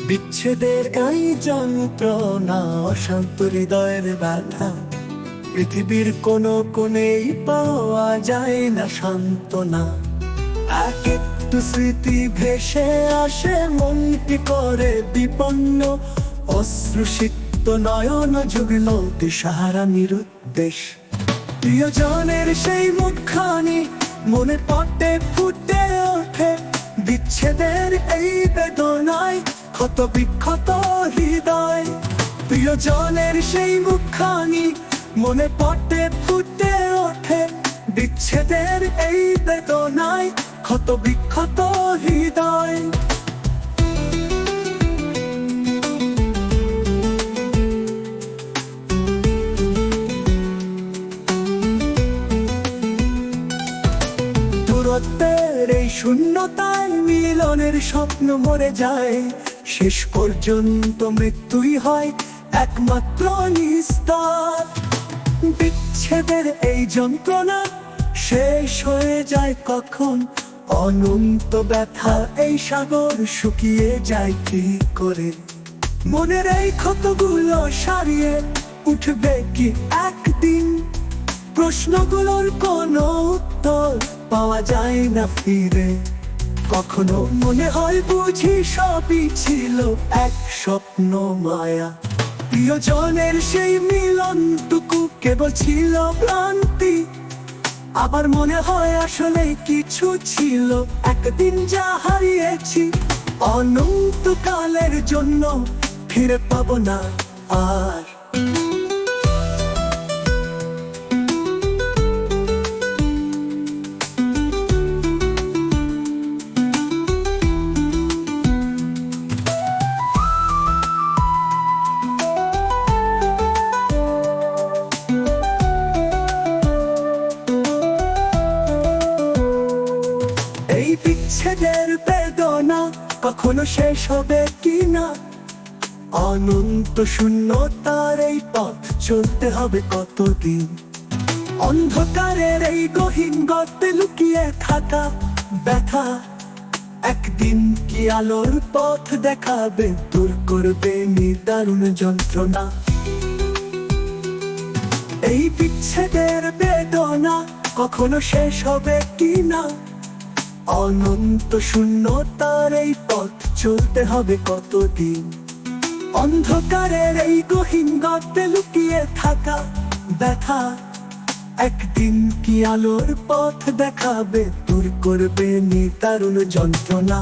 বিচ্ছেদের এই যন্ত্রণা, অশান্ত হৃদয়ের ব্যথা, পৃথিবীর কোনো কোণেই পাওয়া যায় না সান্ত্বনা। এক একটু স্মৃতি ভেসে আসে, মনটি করে বিপন্ন, অশ্রুসিক্ত নয়ন যুগল দিশাহারা নিরুদ্দেশ। প্রিয়জনের সেই মুখখানি মনে পটে ফুটে ওঠে, বিচ্ছেদের এই বেদনায় ক্ষত বিক্ষত হৃদয়। প্রিয়জনের সেই মুখখানি মনে পটে ফুটে ওঠে, বিচ্ছেদের এই বেদনায় ক্ষত বিক্ষত হৃদয়। দূরত্বের এই শূন্যতায় মিলনের স্বপ্ন মরে যায়, শেষ পর্যন্ত মৃত্যুই হয় একমাত্র নিস্তার। বিচ্ছেদের এই যন্ত্রণা শেষ হয়ে যায় কখন, অনন্ত ব্যথা এই সাগর শুকিয়ে যায় কি করে। মনের এই ক্ষতগুলো সারিয়ে উঠবে কি একদিন, প্রশ্নগুলোর কোনো উত্তর পাওয়া যায় না ফিরে। কখনো মনে হয় বুঝি সবই ছিল এক স্বপ্ন মায়া, প্রিয়জনের সেই মিলনটুকু কেবল ছিল ভ্রান্তি। আবার মনে হয় আসলে কিছু ছিল একদিন যা হারিয়েছি, অনন্তকালের জন্য ফিরে পাবো না আর। এই বিচ্ছেদের বেদনা কখনো শেষ হবে কিনা, অনন্ত শূন্যতার এই পথ চলতে হবে কতদিন। অন্ধকারের এই গহীন গর্তে লুকিয়ে থাকা ব্যথা একদিন কি আলোর পথ দেখাবে, দূর করবে নিদারুণ যন্ত্রণা। এই বিচ্ছেদের বেদনা কখনো শেষ হবে কিনা, অনন্ত শূন্যতার এই পথ চলতে হবে কতদিন। অন্ধকারের এই গহীন গর্তে লুকিয়ে থাকা ব্যথা একদিন কি আলোর পথ দেখাবে, দূর করবে নিদারুণ যন্ত্রণা।